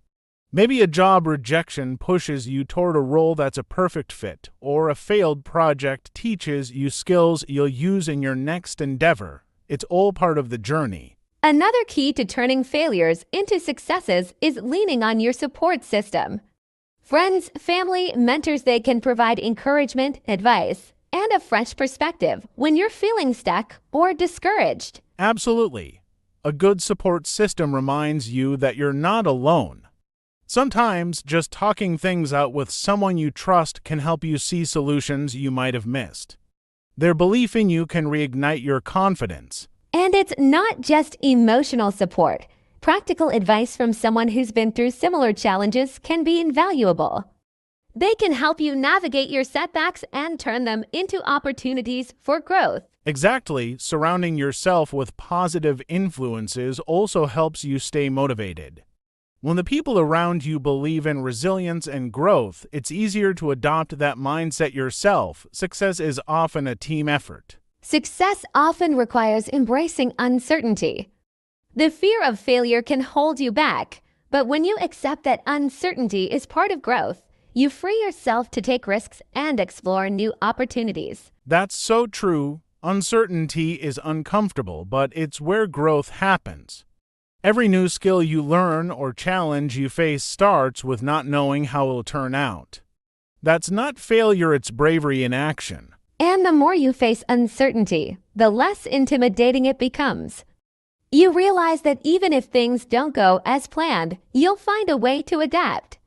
Maybe a job rejection pushes you toward a role that's a perfect fit, or a failed project teaches you skills you'll use in your next endeavor. It's all part of the journey. Another key to turning failures into successes is leaning on your support system. Friends, family, mentors, they can provide encouragement, advice, and a fresh perspective when you're feeling stuck or discouraged. Absolutely. A good support system reminds you that you're not alone. Sometimes just talking things out with someone you trust can help you see solutions you might have missed. Their belief in you can reignite your confidence. And it's not just emotional support. Practical advice from someone who's been through similar challenges can be invaluable. They can help you navigate your setbacks and turn them into opportunities for growth. Exactly. Surrounding yourself with positive influences also helps you stay motivated. When the people around you believe in resilience and growth, it's easier to adopt that mindset yourself. Success is often a team effort. Success often requires embracing uncertainty. The fear of failure can hold you back, but when you accept that uncertainty is part of growth, you free yourself to take risks and explore new opportunities. That's so true. Uncertainty is uncomfortable, but it's where growth happens. Every new skill you learn or challenge you face starts with not knowing how it'll turn out. That's not failure, it's bravery in action. And the more you face uncertainty, the less intimidating it becomes. You realize that even if things don't go as planned, you'll find a way to adapt.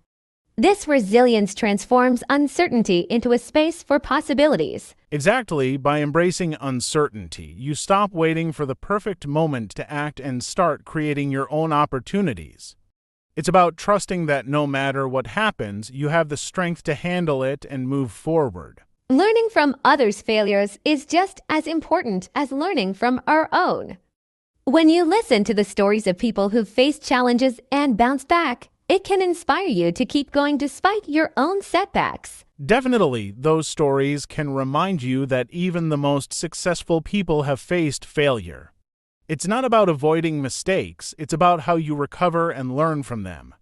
This resilience transforms uncertainty into a space for possibilities. Exactly. By embracing uncertainty, you stop waiting for the perfect moment to act and start creating your own opportunities. It's about trusting that no matter what happens, you have the strength to handle it and move forward. Learning from others' failures is just as important as learning from our own. When you listen to the stories of people who've faced challenges and bounced back, it can inspire you to keep going despite your own setbacks. Definitely, those stories can remind you that even the most successful people have faced failure. It's not about avoiding mistakes, it's about how you recover and learn from them.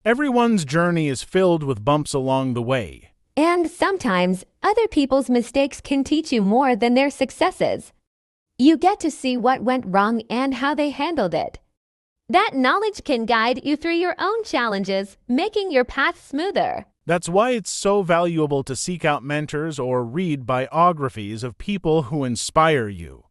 Everyone's journey is filled with bumps along the way. And sometimes, other people's mistakes can teach you more than their successes. You get to see what went wrong and how they handled it. That knowledge can guide you through your own challenges, making your path smoother. That's why it's so valuable to seek out mentors or read biographies of people who inspire you.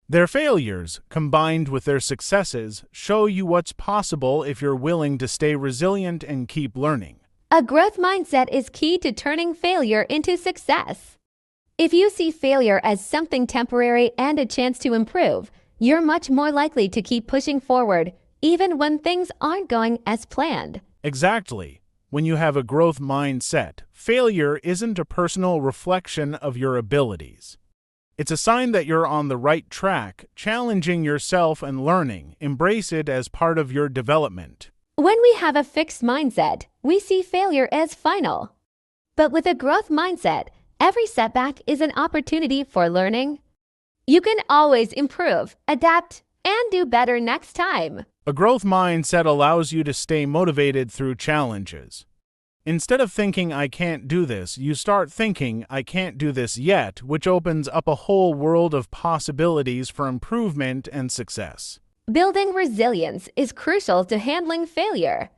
Their failures, combined with their successes, show you what's possible if you're willing to stay resilient and keep learning. A growth mindset is key to turning failure into success. If you see failure as something temporary and a chance to improve, you're much more likely to keep pushing forward, even when things aren't going as planned. Exactly. When you have a growth mindset, failure isn't a personal reflection of your abilities. It's a sign that you're on the right track, challenging yourself and learning. Embrace it as part of your development. When we have a fixed mindset, we see failure as final. But with a growth mindset, every setback is an opportunity for learning. You can always improve, adapt, and do better next time. A growth mindset allows you to stay motivated through challenges. Instead of thinking, I can't do this, you start thinking, I can't do this yet, which opens up a whole world of possibilities for improvement and success. Building resilience is crucial to handling failure.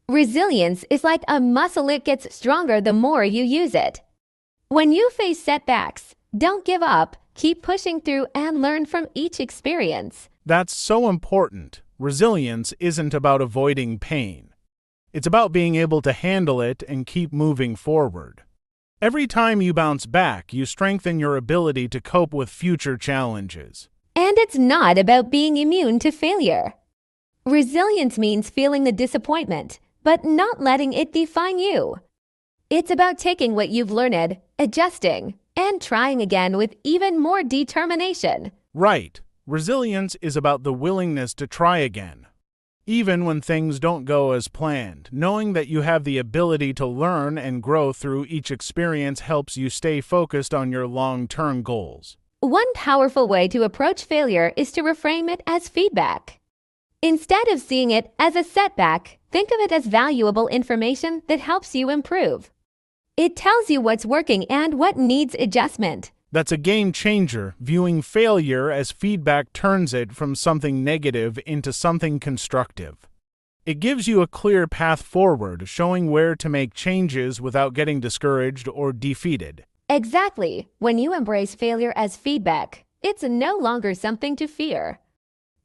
Resilience is like a muscle, it gets stronger the more you use it. When you face setbacks, don't give up, keep pushing through and learn from each experience. That's so important. Resilience isn't about avoiding pain. It's about being able to handle it and keep moving forward. Every time you bounce back, you strengthen your ability to cope with future challenges. And it's not about being immune to failure. Resilience means feeling the disappointment, but not letting it define you. It's about taking what you've learned, adjusting, and trying again with even more determination. Right. Resilience is about the willingness to try again. Even when things don't go as planned, knowing that you have the ability to learn and grow through each experience helps you stay focused on your long-term goals. One powerful way to approach failure is to reframe it as feedback. Instead of seeing it as a setback, think of it as valuable information that helps you improve. It tells you what's working and what needs adjustment. That's a game changer. Viewing failure as feedback turns it from something negative into something constructive. It gives you a clear path forward, showing where to make changes without getting discouraged or defeated. Exactly. When you embrace failure as feedback, it's no longer something to fear.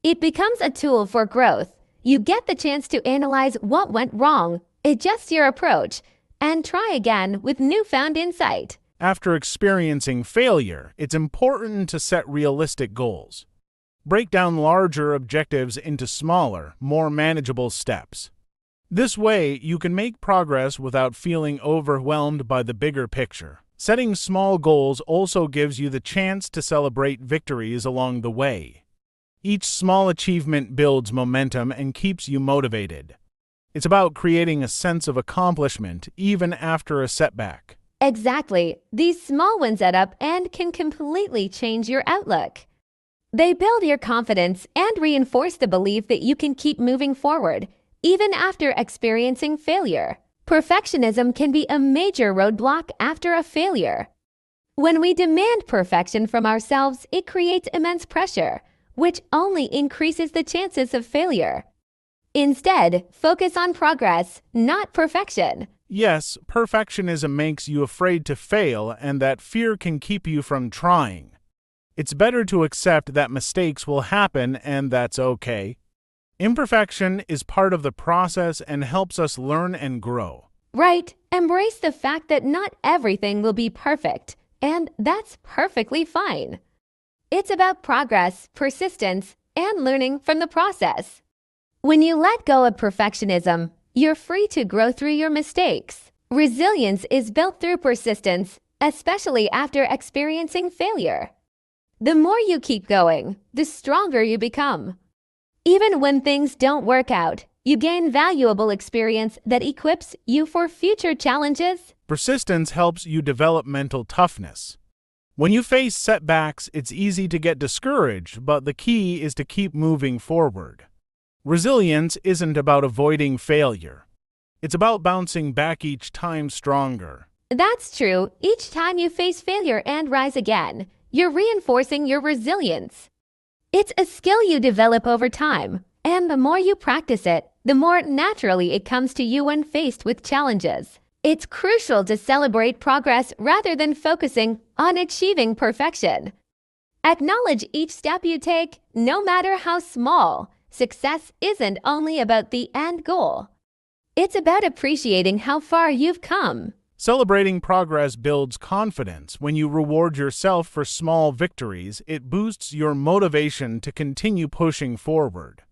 It becomes a tool for growth. You get the chance to analyze what went wrong, adjust your approach, and try again with newfound insight. After experiencing failure, it's important to set realistic goals. Break down larger objectives into smaller, more manageable steps. This way, you can make progress without feeling overwhelmed by the bigger picture. Setting small goals also gives you the chance to celebrate victories along the way. Each small achievement builds momentum and keeps you motivated. It's about creating a sense of accomplishment even after a setback. Exactly. These small wins add up and can completely change your outlook. They build your confidence and reinforce the belief that you can keep moving forward, even after experiencing failure. Perfectionism can be a major roadblock after a failure. When we demand perfection from ourselves, it creates immense pressure, which only increases the chances of failure. Instead, focus on progress, not perfection. Yes, perfectionism makes you afraid to fail, and that fear can keep you from trying. It's better to accept that mistakes will happen and that's okay. Imperfection is part of the process and helps us learn and grow. Right. Embrace the fact that not everything will be perfect, and that's perfectly fine. It's about progress, persistence, and learning from the process. When you let go of perfectionism, you're free to grow through your mistakes. Resilience is built through persistence, especially after experiencing failure. The more you keep going, the stronger you become. Even when things don't work out, you gain valuable experience that equips you for future challenges. Persistence helps you develop mental toughness. When you face setbacks, it's easy to get discouraged, but the key is to keep moving forward. Resilience isn't about avoiding failure. It's about bouncing back each time stronger. That's true. Each time you face failure and rise again, you're reinforcing your resilience. It's a skill you develop over time, and the more you practice it, the more naturally it comes to you when faced with challenges. It's crucial to celebrate progress rather than focusing on achieving perfection. Acknowledge each step you take, no matter how small. Success isn't only about the end goal. It's about appreciating how far you've come. Celebrating progress builds confidence. When you reward yourself for small victories, it boosts your motivation to continue pushing forward.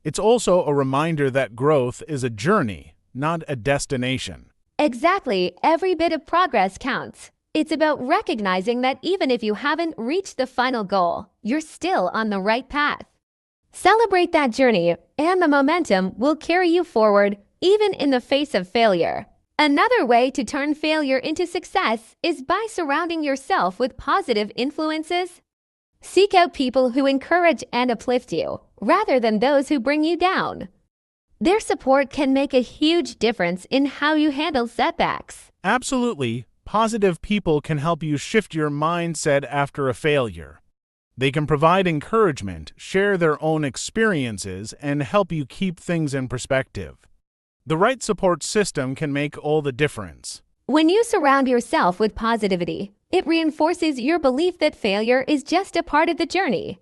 It's also a reminder that growth is a journey, not a destination. Exactly, every bit of progress counts. It's about recognizing that even if you haven't reached the final goal, you're still on the right path. Celebrate that journey, and the momentum will carry you forward, even in the face of failure. Another way to turn failure into success is by surrounding yourself with positive influences. Seek out people who encourage and uplift you, rather than those who bring you down. Their support can make a huge difference in how you handle setbacks. Absolutely. Positive people can help you shift your mindset after a failure. They can provide encouragement, share their own experiences, and help you keep things in perspective. The right support system can make all the difference. When you surround yourself with positivity, it reinforces your belief that failure is just a part of the journey.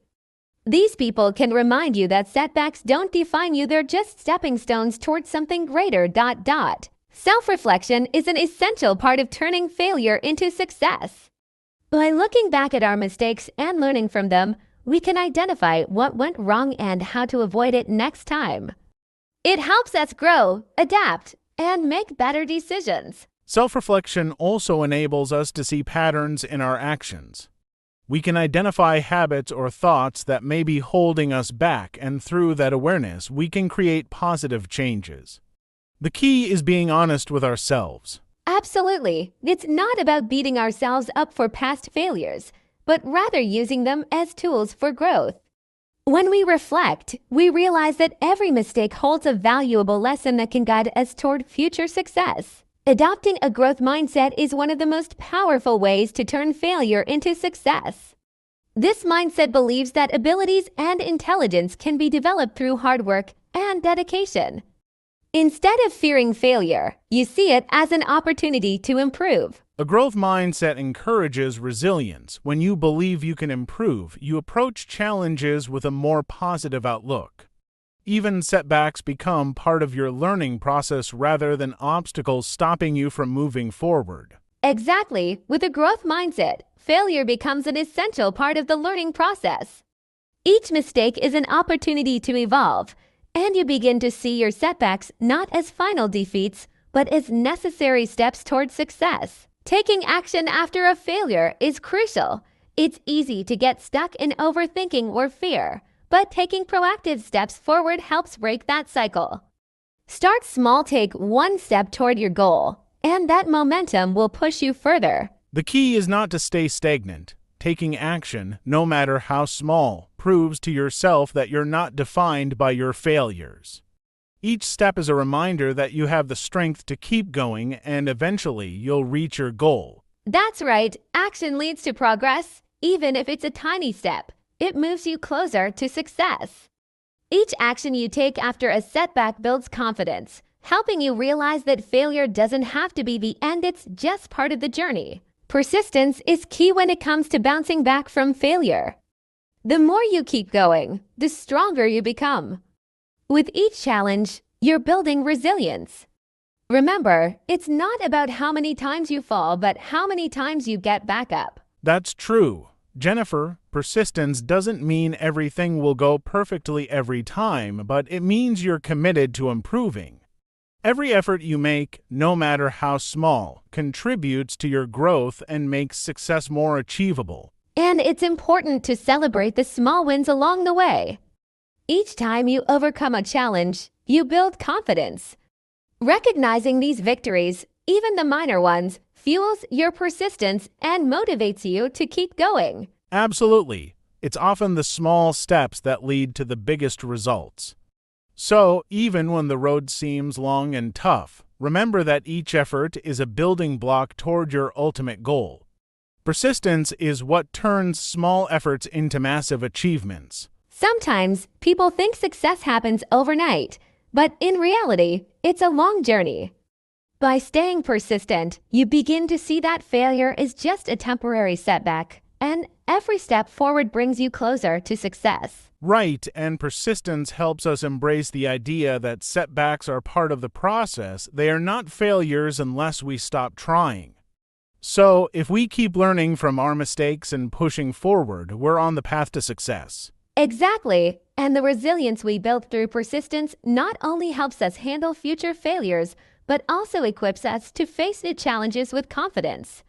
These people can remind you that setbacks don't define you, they're just stepping stones towards something greater. Self-reflection is an essential part of turning failure into success. By looking back at our mistakes and learning from them, we can identify what went wrong and how to avoid it next time. It helps us grow, adapt, and make better decisions. Self-reflection also enables us to see patterns in our actions. We can identify habits or thoughts that may be holding us back, and through that awareness, we can create positive changes. The key is being honest with ourselves. Absolutely. It's not about beating ourselves up for past failures, but rather using them as tools for growth. When we reflect, we realize that every mistake holds a valuable lesson that can guide us toward future success. Adopting a growth mindset is one of the most powerful ways to turn failure into success. This mindset believes that abilities and intelligence can be developed through hard work and dedication. Instead of fearing failure, you see it as an opportunity to improve. A growth mindset encourages resilience. When you believe you can improve, you approach challenges with a more positive outlook. Even setbacks become part of your learning process rather than obstacles stopping you from moving forward. Exactly. With a growth mindset, failure becomes an essential part of the learning process. Each mistake is an opportunity to evolve, and you begin to see your setbacks not as final defeats, but as necessary steps towards success. Taking action after a failure is crucial. It's easy to get stuck in overthinking or fear, but taking proactive steps forward helps break that cycle. Start small, take one step toward your goal, and that momentum will push you further. The key is not to stay stagnant. Taking action, no matter how small, proves to yourself that you're not defined by your failures. Each step is a reminder that you have the strength to keep going, and eventually you'll reach your goal. That's right. Action leads to progress, even if it's a tiny step. It moves you closer to success. Each action you take after a setback builds confidence, helping you realize that failure doesn't have to be the end, it's just part of the journey. Persistence is key when it comes to bouncing back from failure. The more you keep going, the stronger you become. With each challenge, you're building resilience. Remember, it's not about how many times you fall, but how many times you get back up. That's true. Jennifer, persistence doesn't mean everything will go perfectly every time, but it means you're committed to improving. Every effort you make, no matter how small, contributes to your growth and makes success more achievable. And it's important to celebrate the small wins along the way. Each time you overcome a challenge, you build confidence. Recognizing these victories, even the minor ones, fuels your persistence and motivates you to keep going. Absolutely. It's often the small steps that lead to the biggest results. So, even when the road seems long and tough, remember that each effort is a building block toward your ultimate goal. Persistence is what turns small efforts into massive achievements. Sometimes people think success happens overnight, but in reality, it's a long journey. By staying persistent, you begin to see that failure is just a temporary setback, and every step forward brings you closer to success. Right, and persistence helps us embrace the idea that setbacks are part of the process. They are not failures unless we stop trying. So, if we keep learning from our mistakes and pushing forward, we're on the path to success. Exactly, and the resilience we build through persistence not only helps us handle future failures, but also equips us to face new challenges with confidence.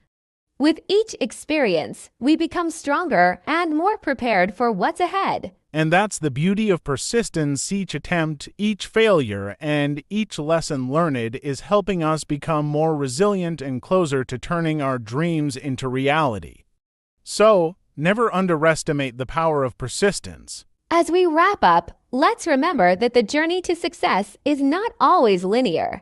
With each experience, we become stronger and more prepared for what's ahead. And that's the beauty of persistence. Each attempt, each failure, and each lesson learned is helping us become more resilient and closer to turning our dreams into reality. So, never underestimate the power of persistence. As we wrap up, let's remember that the journey to success is not always linear.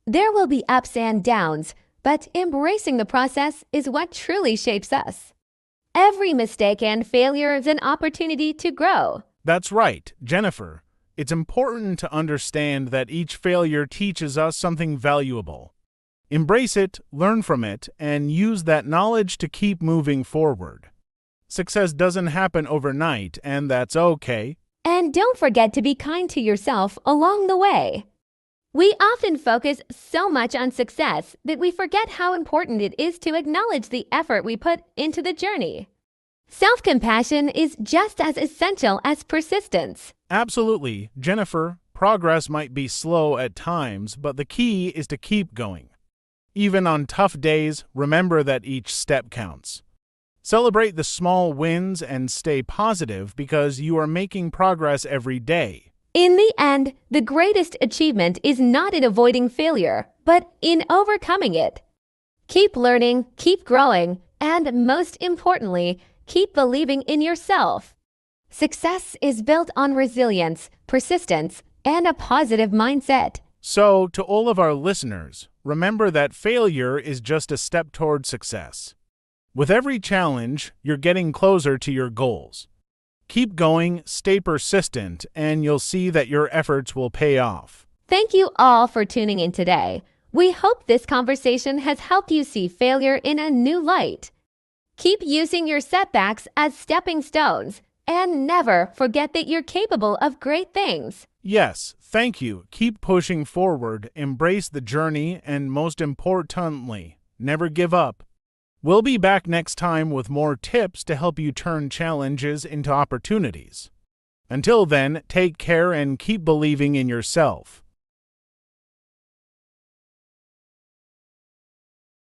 There will be ups and downs, but embracing the process is what truly shapes us. Every mistake and failure is an opportunity to grow. That's right, Jennifer. It's important to understand that each failure teaches us something valuable. Embrace it, learn from it, and use that knowledge to keep moving forward. Success doesn't happen overnight, and that's okay. And don't forget to be kind to yourself along the way. We often focus so much on success that we forget how important it is to acknowledge the effort we put into the journey. Self-compassion is just as essential as persistence. Absolutely, Jennifer. Progress might be slow at times, but the key is to keep going. Even on tough days, remember that each step counts. Celebrate the small wins and stay positive because you are making progress every day. In the end, the greatest achievement is not in avoiding failure, but in overcoming it. Keep learning, keep growing, and most importantly, keep believing in yourself. Success is built on resilience, persistence, and a positive mindset. So, to all of our listeners, remember that failure is just a step toward success. With every challenge, you're getting closer to your goals. Keep going, stay persistent, and you'll see that your efforts will pay off. Thank you all for tuning in today. We hope this conversation has helped you see failure in a new light. Keep using your setbacks as stepping stones, and never forget that you're capable of great things. Yes, thank you. Keep pushing forward, embrace the journey, and most importantly, never give up. We'll be back next time with more tips to help you turn challenges into opportunities. Until then, take care and keep believing in yourself.